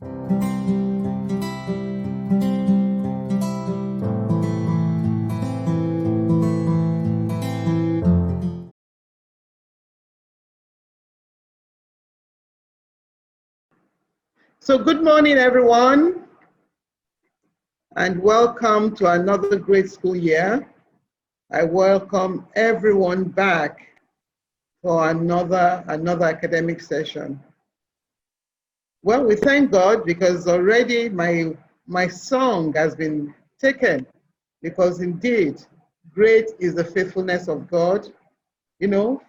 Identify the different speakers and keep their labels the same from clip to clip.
Speaker 1: So good morning, everyone, and welcome to another great school year. I welcome everyone back for another academic session. Well, we thank God because already my song has been taken, because indeed, great is the faithfulness of God, you know,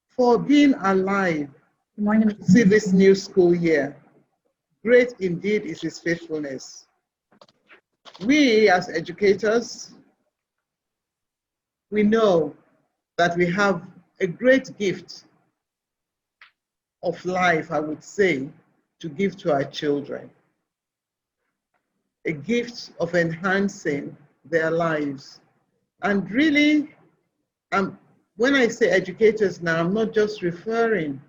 Speaker 1: for being alive to see this new school year. Great indeed is his faithfulness. We as educators, we know that we have a great gift of life, I would say, to give to our children. A gift of enhancing their lives. And really, when I say educators now, I'm not just referring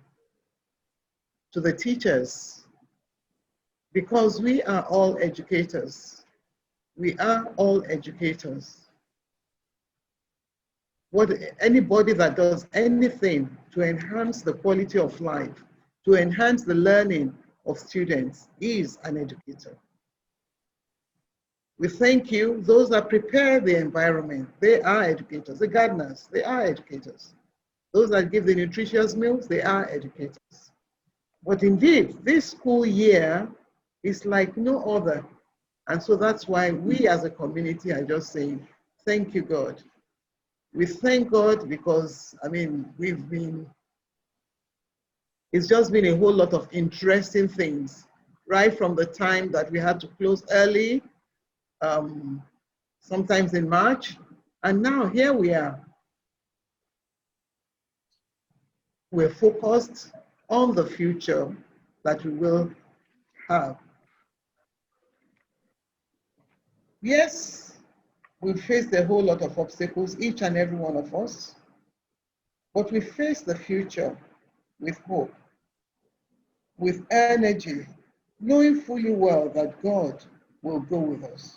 Speaker 1: to the teachers, because we are all educators. We are all educators. Anybody that does anything to enhance the quality of life, to enhance the learning of students, is an educator. We thank you. Those that prepare the environment, they are educators. The gardeners, they are educators. Those that give the nutritious meals, they are educators. But indeed, this school year is like no other. And so that's why we as a community are just saying, thank you, God. We thank God because, I mean, it's just been a whole lot of interesting things, right from the time that we had to close early, sometimes in March, and now here we are. We're focused on the future that we will have. Yes, we've faced a whole lot of obstacles, each and every one of us, but we face the future with hope, with energy, knowing fully well that God will go with us.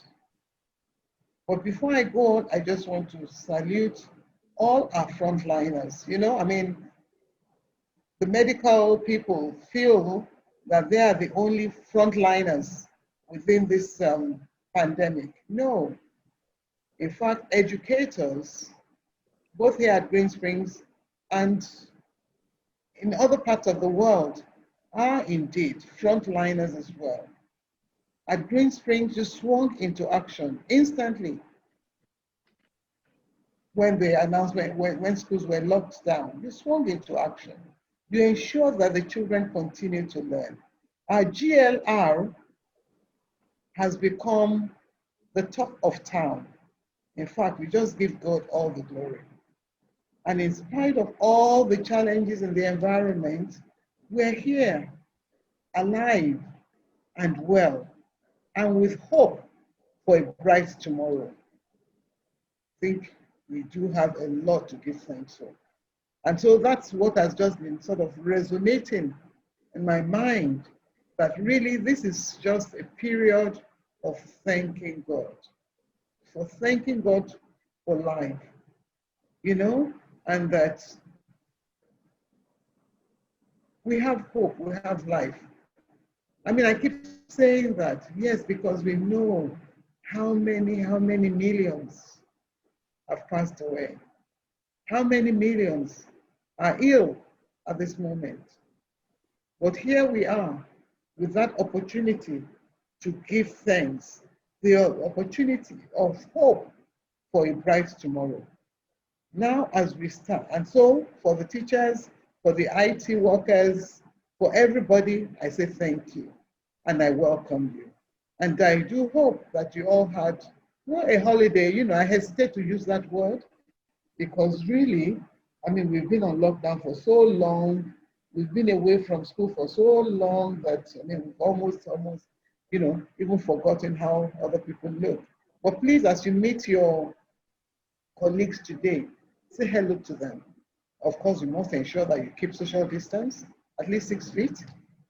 Speaker 1: But before I go on, I just want to salute all our frontliners. You know, I mean, the medical people feel that they are the only frontliners within this pandemic. No. In fact, educators, both here at Greensprings and in other parts of the world, are indeed frontliners as well. At Greensprings, you swung into action instantly when the announcement, when schools were locked down. You swung into action. You ensure that the children continue to learn. Our GLR has become the talk of town. In fact, we just give God all the glory. And in spite of all the challenges in the environment, we're here, alive and well, and with hope for a bright tomorrow. I think we do have a lot to give thanks for. And so that's what has just been sort of resonating in my mind, that really this is just a period of thanking God, for thanking God for life, you know, and that we have hope, we have life. I mean, I keep saying that, yes, because we know how many millions have passed away. How many millions are ill at this moment? But here we are with that opportunity to give thanks, the opportunity of hope for a bright tomorrow. Now as we start, and so for the teachers, for the IT workers, for everybody, I say thank you and I welcome you. And I do hope that you all had, well, a holiday. You know, I hesitate to use that word because really, I mean, we've been on lockdown for so long, we've been away from school for so long that, I mean, we've almost, you know, even forgotten how other people look. But please, as you meet your colleagues today, say hello to them. Of course, you must ensure that you keep social distance, at least 6 feet,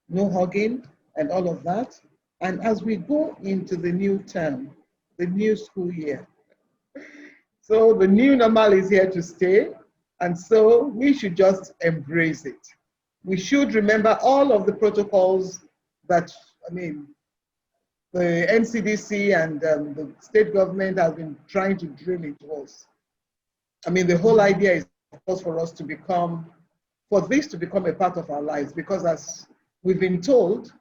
Speaker 1: no hugging, and all of that. And as we go into the new term, the new school year, so the new normal is here to stay. And so we should just embrace it. We should remember all of the protocols that, I mean, the NCDC and the state government has been trying to drill into us. I mean, the whole idea is, of course, for us to become, for this to become a part of our lives, because as we've been told,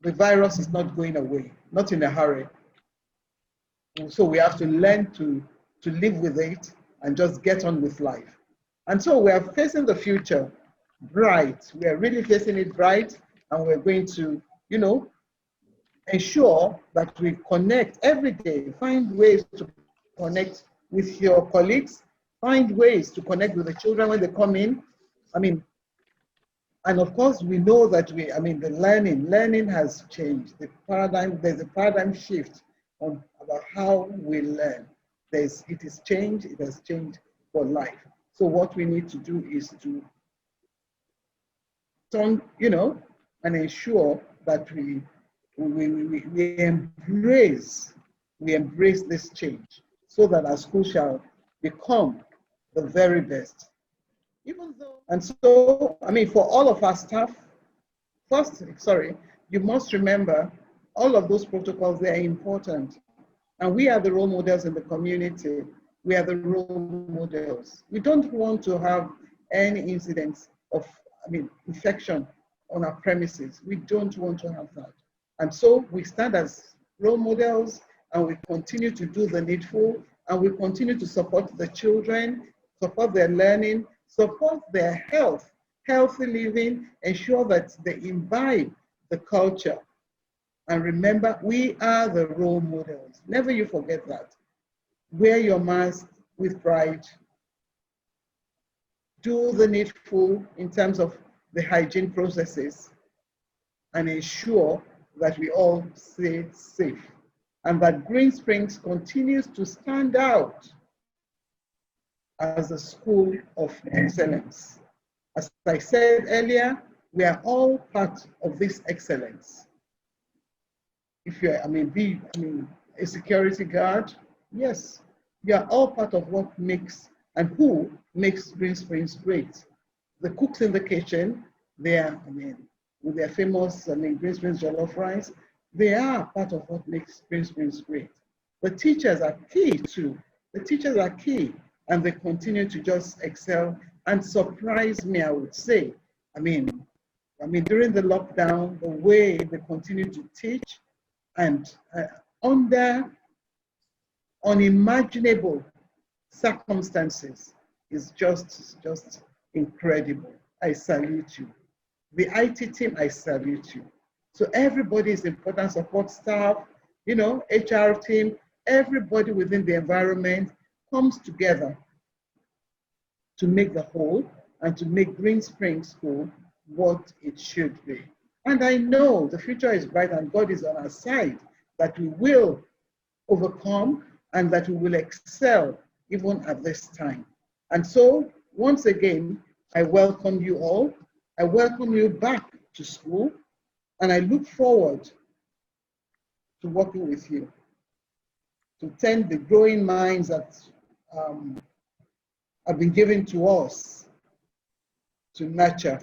Speaker 1: the virus is not going away, not in a hurry. So we have to learn to live with it and just get on with life. And so we are facing the future bright. We are really facing it bright, and we're going to, you know, ensure that we connect every day, find ways to connect with your colleagues, find ways to connect with the children when they come in. I mean, and of course, we know that the learning has changed. The paradigm, there's a paradigm shift on about how we learn. It has changed for life. So what we need to do is to turn, and ensure that we embrace this change, so that our school shall become the very best. And so, for all of our staff, you must remember all of those protocols, they are important. And we are the role models in the community. We are the role models. We don't want to have any incidents of, infection on our premises. We don't want to have that. And so we stand as role models, and we continue to do the needful, and we continue to support the children, support their learning, support their health, healthy living, ensure that they imbibe the culture. And remember, we are the role models. Never you forget that. Wear your mask with pride. Do the needful in terms of the hygiene processes, and ensure that we all stay safe, and that Greensprings continues to stand out as a school of excellence. As I said earlier, we are all part of this excellence. If you're, a security guard, yes, you are all part of what makes and who makes Greensprings great. The cooks in the kitchen, they are, with their famous, Greensprings jollof rice, they are part of what makes Greensprings great. The teachers are key too. The teachers are key, and they continue to just excel and surprise me, I would say. During the lockdown, the way they continue to teach, and under unimaginable circumstances, is just incredible. I salute you. The IT team, I salute you. So everybody is important, support staff, HR team, everybody within the environment comes together to make the whole and to make Greensprings School what it should be. And I know the future is bright and God is on our side, that we will overcome and that we will excel even at this time. And so, once again, I welcome you all. I welcome you back to school, and I look forward to working with you to tend the growing minds that have been given to us to nurture.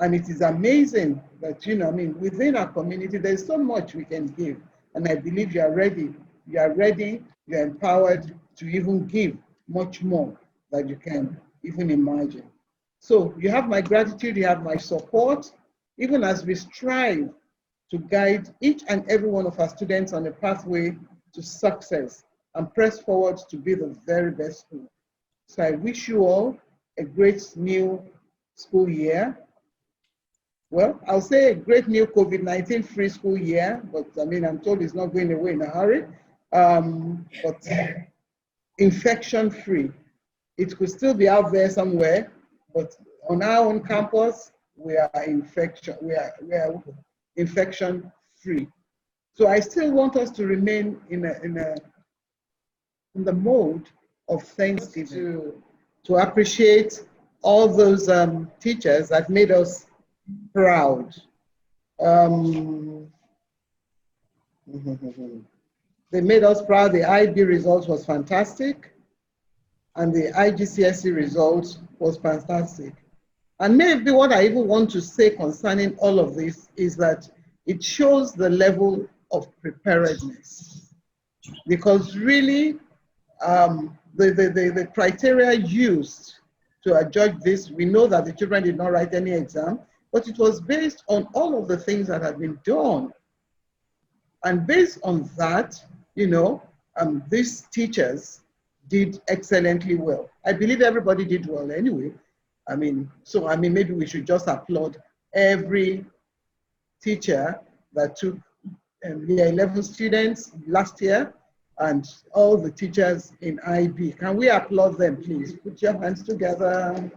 Speaker 1: And it is amazing that, within our community, there's so much we can give. And I believe you are ready. You are ready, you are empowered to even give much more than you can even imagine. So you have my gratitude, you have my support, even as we strive to guide each and every one of our students on a pathway to success and press forward to be the very best school. So I wish you all a great new school year. Well, I'll say a great new COVID-19 free school year, but I'm told it's not going away in a hurry. But infection free. It could still be out there somewhere, but on our own campus, we are infection free. So I still want us to remain in the mode of Thanksgiving, to appreciate all those teachers that made us proud. They made us proud. The IB result was fantastic, and the IGCSE result was fantastic. And maybe what I even want to say concerning all of this is that it shows the level of preparedness. Because really, the criteria used to judge this, we know that the children did not write any exam, but it was based on all of the things that had been done. And based on that, you know, these teachers did excellently well. I believe everybody did well anyway. I mean, maybe we should just applaud every teacher that took year 11 students last year and all the teachers in IB. Can we applaud them, please? Put your hands together.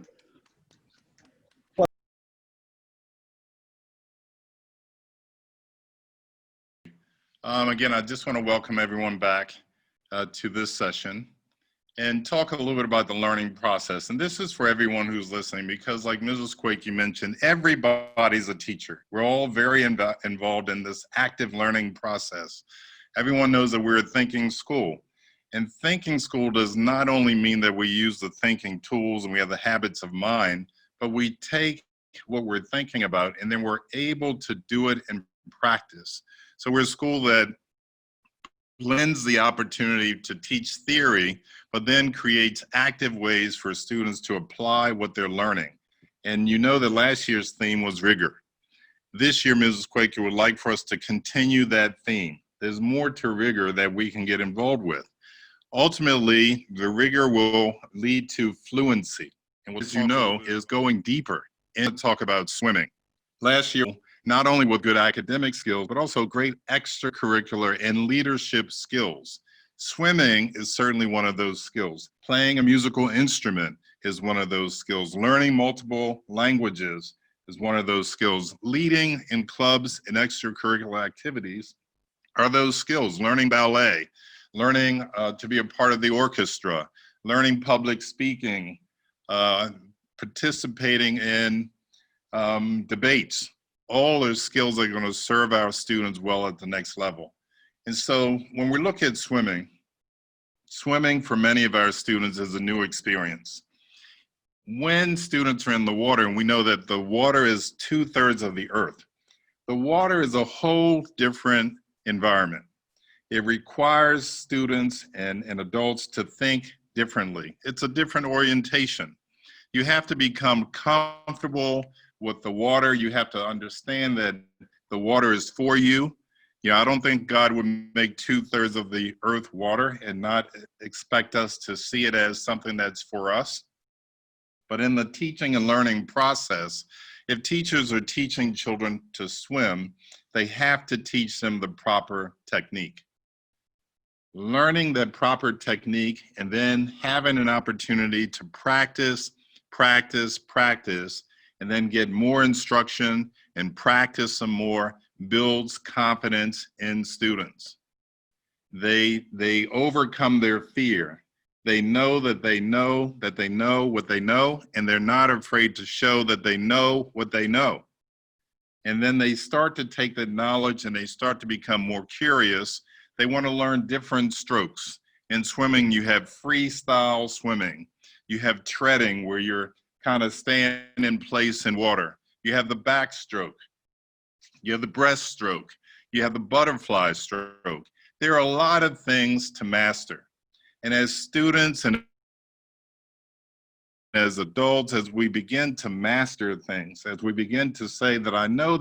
Speaker 2: Again, I just want to welcome everyone back to this session and talk a little bit about the learning process. And this is for everyone who's listening, because like Mrs. Koiki mentioned, everybody's a teacher. We're all very involved in this active learning process. Everyone knows that we're a thinking school. And thinking school does not only mean that we use the thinking tools and we have the habits of mind, but we take what we're thinking about and then we're able to do it in practice. So we're a school that blends the opportunity to teach theory, but then creates active ways for students to apply what they're learning. And you know that last year's theme was rigor. This year, Mrs. Koiki would like for us to continue that theme. There's more to rigor that we can get involved with. Ultimately, the rigor will lead to fluency. And what you know is going deeper and talk about swimming. Last year, not only with good academic skills, but also great extracurricular and leadership skills. Swimming is certainly one of those skills. Playing a musical instrument is one of those skills. Learning multiple languages is one of those skills. Leading in clubs and extracurricular activities are those skills. Learning ballet, learning to be a part of the orchestra, learning public speaking, participating in debates. All are skills that are going to serve our students well at the next level. And so when we look at swimming, swimming for many of our students is a new experience. When students are in the water, and we know that the water is 2/3 of the earth, the water is a whole different environment. It requires students and adults to think differently. It's a different orientation. You have to become comfortable with the water. You have to understand that the water is for you. I don't think God would make 2/3 of the earth water and not expect us to see it as something that's for us. But in the teaching and learning process, if teachers are teaching children to swim, they have to teach them the proper technique. Learning that proper technique and then having an opportunity to practice, and then get more instruction and practice some more builds confidence in students. They overcome their fear. They know that they know that they know what they know, and they're not afraid to show that they know what they know. And then they start to take that knowledge and they start to become more curious. They want to learn different strokes. In swimming, you have freestyle swimming. You have treading, where you're kind of staying in place in water. You have the backstroke. You have the breaststroke. You have the butterfly stroke. There are a lot of things to master. And as students and as adults, as we begin to master things, as we begin to say that I know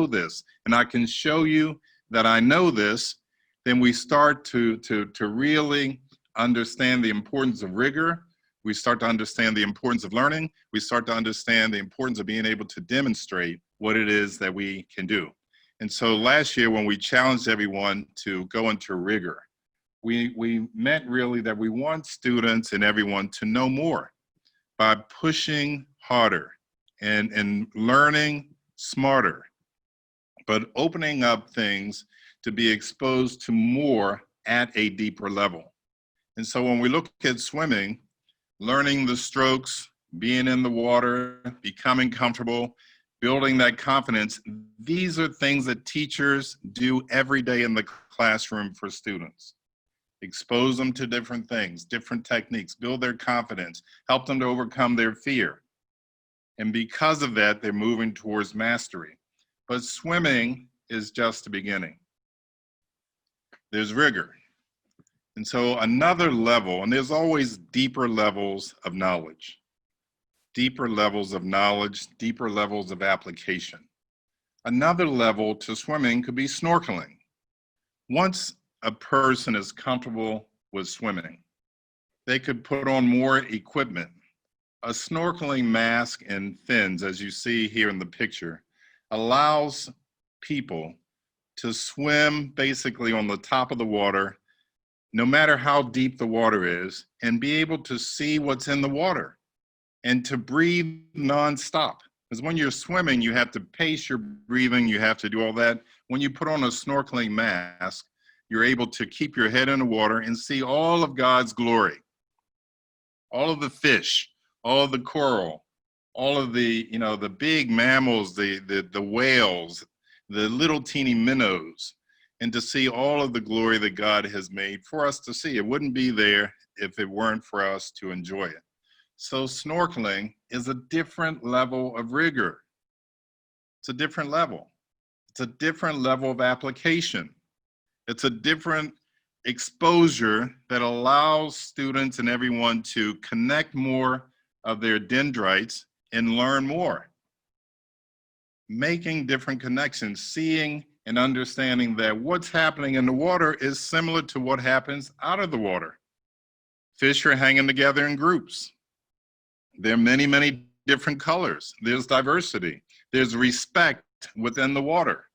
Speaker 2: this, and I can show you that I know this, then we start to really understand the importance of rigor. We start to understand the importance of learning. We start to understand the importance of being able to demonstrate what it is that we can do. And so last year, when we challenged everyone to go into rigor, we meant really that we want students and everyone to know more by pushing harder and learning smarter, but opening up things to be exposed to more at a deeper level. And so when we look at swimming, learning the strokes being in the water, becoming comfortable, building that confidence. These are things that teachers do every day in the classroom for students. Expose them to different things, different techniques, build their confidence, help them to overcome their fear. And because of that, they're moving towards mastery. But swimming is just the beginning. There's Rigour. And so another level, and there's always deeper levels of knowledge. Deeper levels of knowledge, deeper levels of application. Another level to swimming could be snorkeling. Once a person is comfortable with swimming, they could put on more equipment. A snorkeling mask and fins, as you see here in the picture, allows people to swim basically on the top of the water, no matter how deep the water is, and be able to see what's in the water and to breathe nonstop. Because when you're swimming, you have to pace your breathing, you have to do all that. When you put on a snorkeling mask, you're able to keep your head in the water and see all of God's glory. All of the fish, all of the coral, all of the, the big mammals, the whales, the little teeny minnows, and to see all of the glory that God has made for us to see. It wouldn't be there if it weren't for us to enjoy it. So snorkeling is a different level of rigor. It's a different level. It's a different level of application. It's a different exposure that allows students and everyone to connect more of their dendrites and learn more. Making different connections, seeing and understanding that what's happening in the water is similar to what happens out of the water. Fish are hanging together in groups. There are many, many different colors. There's diversity. There's respect within the water.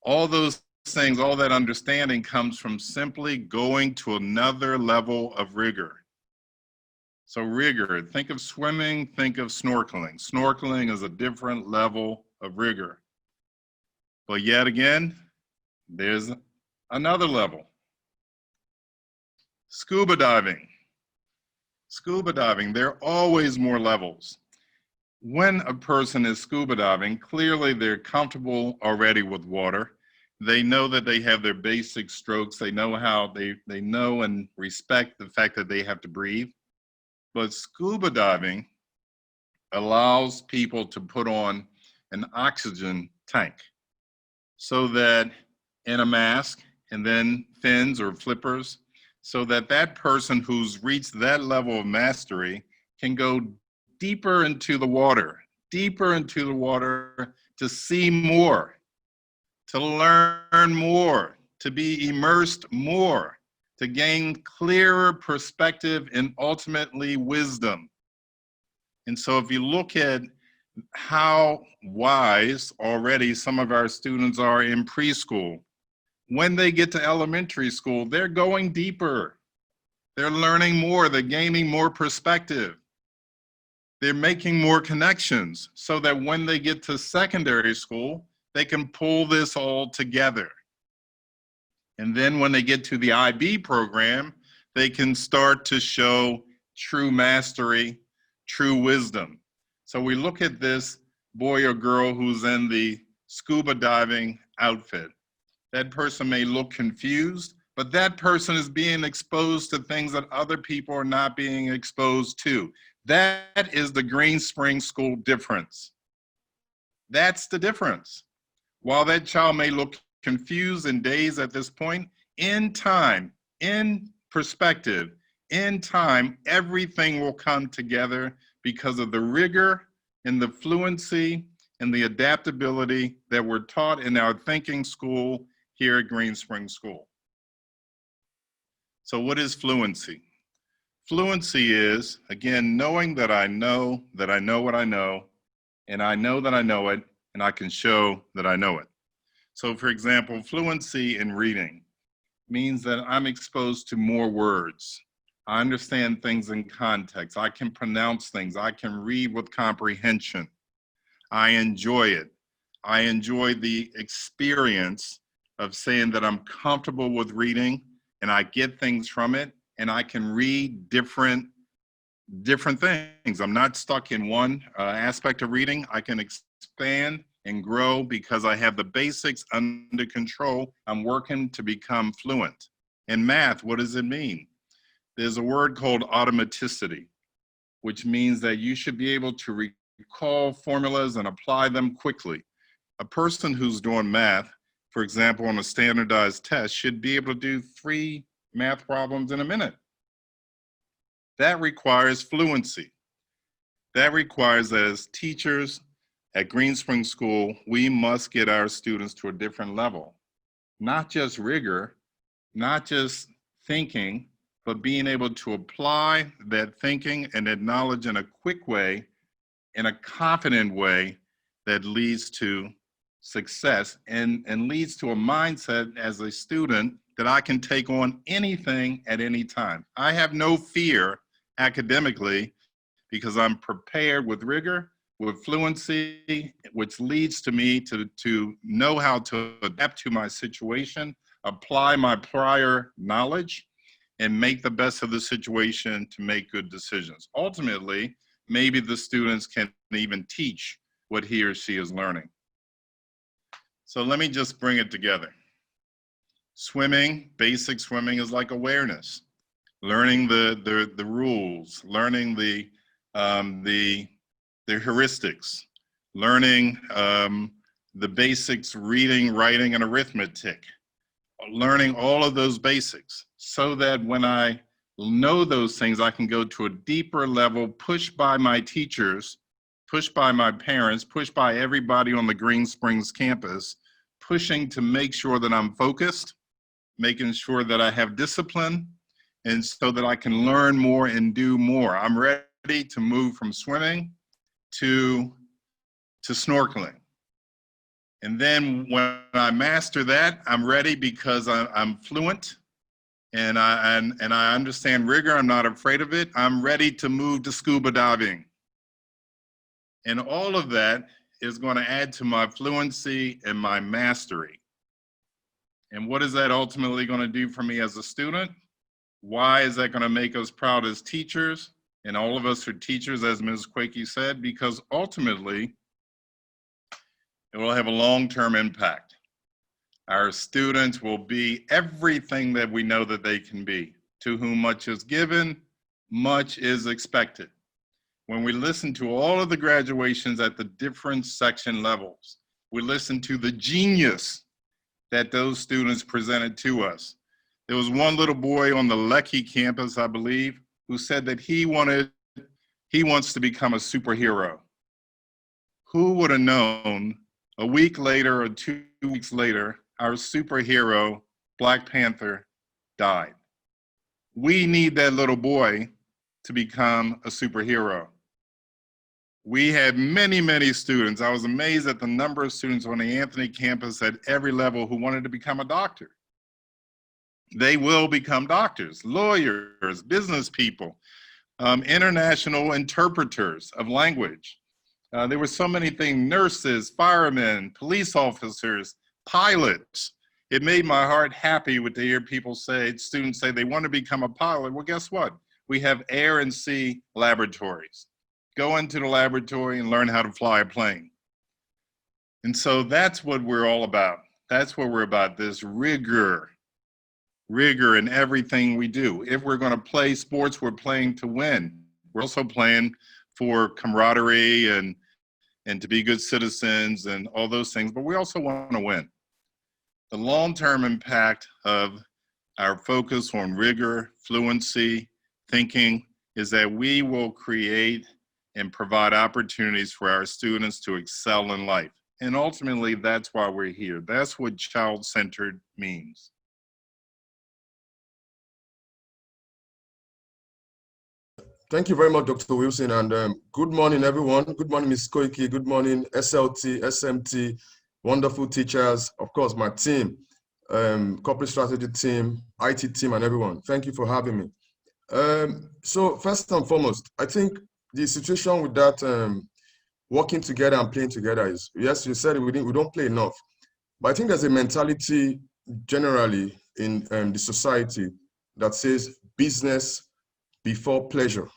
Speaker 2: All those things, all that understanding comes from simply going to another level of rigor. So rigor, think of swimming, think of snorkeling. Snorkeling is a different level of rigor. But yet again, there's another level. Scuba diving. Scuba diving, there are always more levels. When a person is scuba diving, clearly they're comfortable already with water. They know that they have their basic strokes. They know how they know and respect the fact that they have to breathe. But scuba diving allows people to put on an oxygen tank so that in a mask and then fins or flippers, so that that person who's reached that level of mastery can go deeper into the water to see more, to learn more, to be immersed more, to gain clearer perspective and ultimately wisdom. And so if you look at how wise already some of our students are in preschool, when they get to elementary school, they're going deeper. They're learning more, they're gaining more perspective. They're making more connections so that when they get to secondary school, they can pull this all together. And then when they get to the IB program, they can start to show true mastery, true wisdom. So we look at this boy or girl who's in the scuba diving outfit. That person may look confused, but that person is being exposed to things that other people are not being exposed to. That is the Greensprings School difference. That's the difference. While that child may look confused and dazed at this point, in time, in perspective, in time, everything will come together because of the rigor and the fluency and the adaptability that were taught in our thinking school here at Greensprings School. So what is fluency? Fluency is, again, knowing that I know what I know, and I know that I know it, and I can show that I know it. So for example, fluency in reading means that I'm exposed to more words. I understand things in context. I can pronounce things. I can read with comprehension. I enjoy it. I enjoy the experience of saying that I'm comfortable with reading and I get things from it and I can read different different things. I'm not stuck in one aspect of reading. I can expand and grow because I have the basics under control. I'm working to become fluent. In math, what does it mean? There's a word called automaticity, which means that you should be able to recall formulas and apply them quickly. A person who's doing math, for example, on a standardized test, should be able to do 3 math problems in a minute. That requires fluency. That requires that as teachers at Greensprings School, we must get our students to a different level. Not just rigor, not just thinking, but being able to apply that thinking and that knowledge in a quick way, in a confident way that leads to success and leads to a mindset as a student that I can take on anything at any time. I have no fear academically because I'm prepared with rigor, with fluency, which leads to me to know how to adapt to my situation, apply my prior knowledge, and make the best of the situation to make good decisions. Ultimately, maybe the students can even teach what he or she is learning. So let me just bring it together. Swimming, basic swimming is like awareness. Learning the rules, learning the heuristics, learning the basics, reading, writing, and arithmetic, learning all of those basics so that when I know those things, I can go to a deeper level, pushed by my teachers, pushed by my parents, pushed by everybody on the Greensprings campus, pushing to make sure that I'm focused, making sure that I have discipline, and so that I can learn more and do more. I'm ready to move from swimming to snorkeling. And then when I master that, I'm ready because I'm fluent and I understand rigor. I'm not afraid of it. I'm ready to move to scuba diving. And all of that is going to add to my fluency and my mastery. And what is that ultimately going to do for me as a student? Why is that going to make us proud as teachers? And all of us are teachers, as Ms. Koiki said, because ultimately, it will have a long-term impact. Our students will be everything that we know that they can be. To whom much is given, much is expected. When we listen to all of the graduations at the different section levels, we listen to the genius that those students presented to us. There was one little boy on the Lecky campus, I believe, who said that he wants to become a superhero. Who would have known a week later or 2 weeks later, our superhero, Black Panther, died. We need that little boy to become a superhero. We had many, many students. I was amazed at the number of students on the Anthony campus at every level who wanted to become a doctor. They will become doctors, lawyers, business people, international interpreters of language. There were so many things, nurses, firemen, police officers, pilots. It made my heart happy to hear people say, students say they want to become a pilot. Well, guess what? We have air and sea laboratories. Go into the laboratory and learn how to fly a plane. And so that's what we're all about. That's what we're about, this rigor in everything we do. If we're going to play sports, we're playing to win. We're also playing for camaraderie and to be good citizens and all those things, but we also want to win. The long-term impact of our focus on rigor, fluency, thinking is that we will create and provide opportunities for our students to excel in life. And ultimately, that's why we're here. That's what child-centered means.
Speaker 3: Thank you very much, Dr. Wilson, and good morning, everyone. Good morning, Ms. Koiki. Good morning, SLT, SMT, wonderful teachers, of course, my team, corporate strategy team, IT team, and everyone. Thank you for having me. So first and foremost, I think the situation with that working together and playing together is, yes, you said we don't play enough, but I think there's a mentality generally in the society that says business before pleasure.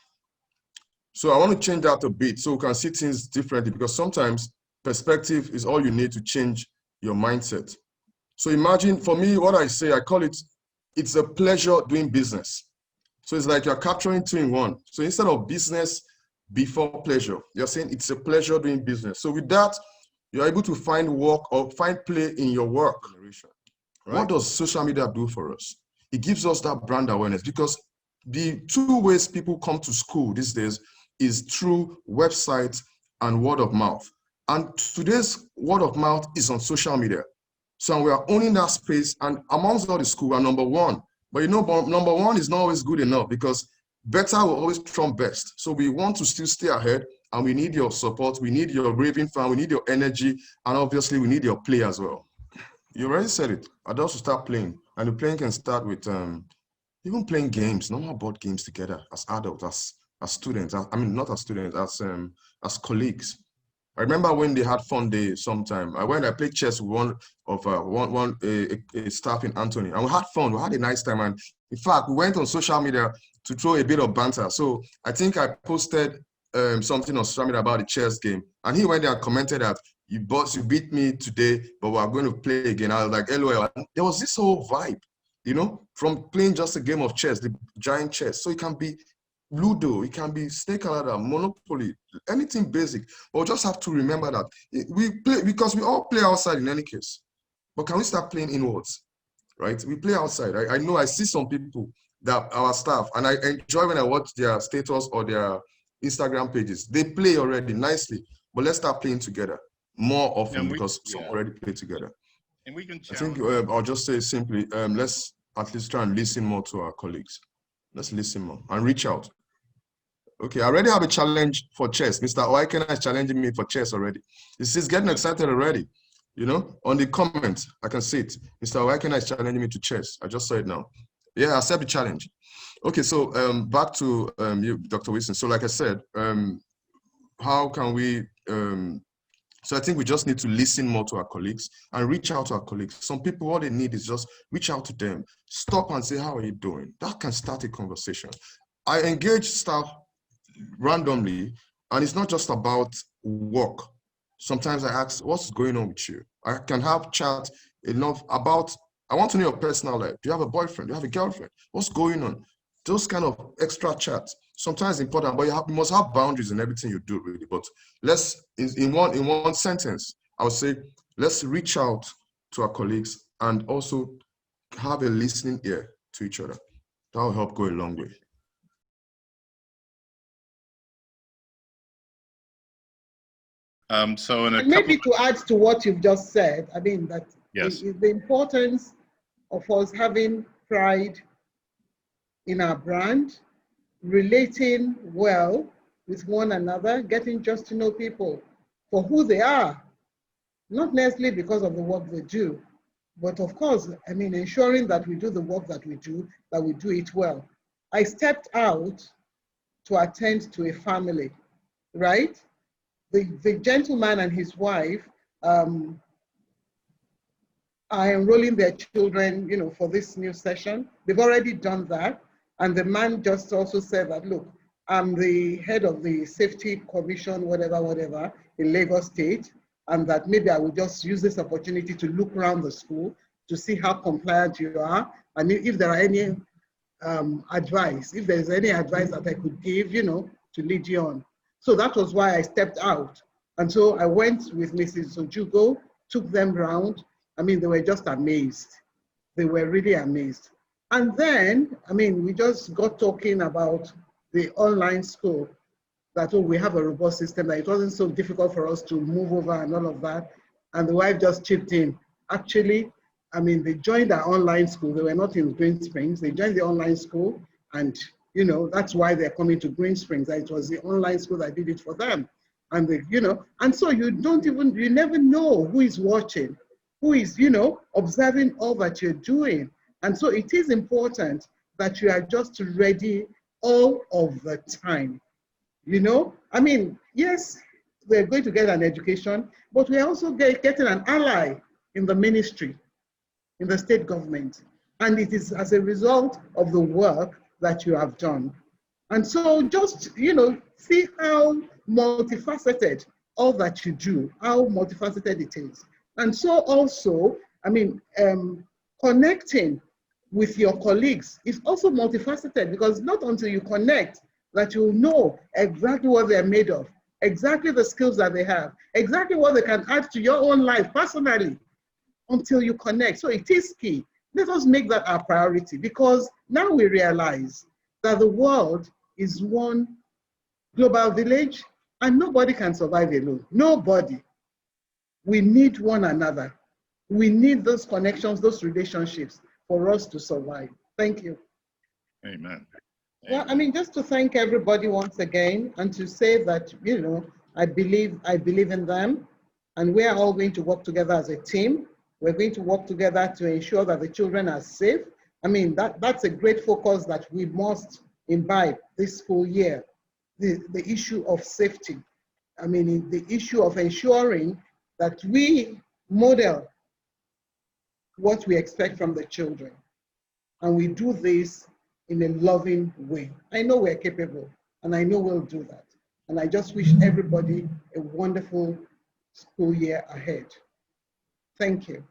Speaker 3: So I want to change that a bit so we can see things differently, because sometimes perspective is all you need to change your mindset. So imagine, for me, what I say, I call it, it's a pleasure doing business. So it's like you're capturing two in one. So instead of business before pleasure, you're saying it's a pleasure doing business. So with that, you're able to find work or find play in your work. Right? What does social media do for us? It gives us that brand awareness, because the two ways people come to school these days is through websites and word of mouth. And today's word of mouth is on social media. So we are owning that space, and amongst all the school, we are number one. But you know, number one is not always good enough, because better will always trump best. So we want to still stay ahead, and we need your support. We need your raving fan. We need your energy. And obviously, we need your play as well. You already said it. Adults will start playing. And the playing can start with even playing games, normal board games together as adults, as students. I mean, not as students, as colleagues. I remember when they had fun day sometime. I played chess with one of a staff in Anthony, and we had fun. We had a nice time, and in fact, we went on social media to throw a bit of banter. So I think I posted something on social media about the chess game, and he went there and commented that you beat me today, but we're going to play again. I was like, LOL. There was this whole vibe, you know, from playing just a game of chess, the giant chess. So it can be Ludo, it can be Snake and Ladder, Monopoly, anything basic. But we just have to remember that we play, because we all play outside in any case. But can we start playing inwards, right? We play outside. I know I see some people, that our staff, and I enjoy when I watch their status or their Instagram pages. They play already nicely, but let's start playing together more often, because some already play together.
Speaker 2: And we can
Speaker 3: I think I'll just say simply, let's at least try and listen more to our colleagues. Let's listen more and reach out. Okay, I already have a challenge for chess. Mr. Oikena is challenging me for chess already. He's getting excited already. You know, on the comments, I can see it. Mr. Oikena is challenging me to chess. I just saw it now. Yeah, accept the challenge. Okay, so back to you, Dr. Wilson. So like I said, how can we, so I think we just need to listen more to our colleagues and reach out to our colleagues. Some people, all they need is just reach out to them. Stop and say, how are you doing? That can start a conversation. I engage staff randomly, and it's not just about work. Sometimes I ask, what's going on with you? I can have chat enough about, I want to know your personal life. Do you have a boyfriend? Do you have a girlfriend? What's going on? Those kind of extra chats. Sometimes important, but you must have boundaries in everything you do, really. But let's, in one sentence, I would say, let's reach out to our colleagues and also have a listening ear to each other. That will help go a long way.
Speaker 2: So in a
Speaker 1: and maybe to add to what you've just said, I mean, that
Speaker 2: yes,
Speaker 1: the importance of us having pride in our brand, relating well with one another, getting just to know people for who they are, not necessarily because of the work they do, but of course, I mean, ensuring that we do the work that we do it well. I stepped out to attend to a family, right? The gentleman and his wife are enrolling their children, you know, for this new session. They've already done that. And the man just also said that, look, I'm the head of the safety commission, whatever, in Lagos State, and that maybe I will just use this opportunity to look around the school to see how compliant you are, and if there are any advice, if there's any advice that I could give, you know, to lead you on. So that was why I stepped out. And so I went with Mrs. Ojugo, took them round. I mean, they were just amazed. They were really amazed. And then, I mean, we just got talking about the online school, that, oh, we have a robust system, that it wasn't so difficult for us to move over and all of that. And the wife just chipped in. Actually, I mean, they joined our online school. They were not in Greensprings. They joined the online school, and, you know, that's why they're coming to Greensprings. It was the online school that did it for them. And they, you know, and so you never know who is watching, who is, you know, observing all that you're doing. And so it is important that you are just ready all of the time. You know, I mean, yes, we're going to get an education, but we're also getting an ally in the ministry, in the state government. And it is as a result of the work that you have done. And so just, see how multifaceted all that you do, how multifaceted it is. And so also, connecting with your colleagues is also multifaceted, because not until you connect that you'll know exactly what they're made of, exactly the skills that they have, exactly what they can add to your own life personally, until you connect. So it is key. Let us make that our priority, because now we realize that the world is one global village and nobody can survive alone. Nobody. We need one another. We need those connections, those relationships for us to survive. Thank you.
Speaker 2: Amen.
Speaker 1: Well, just to thank everybody once again, and to say that, I believe in them, and we are all going to work together as a team. We're going to work together to ensure that the children are safe. That's a great focus that we must imbibe this school year, the issue of safety. The issue of ensuring that we model what we expect from the children. And we do this in a loving way. I know we're capable, and I know we'll do that. And I just wish everybody a wonderful school year ahead. Thank you.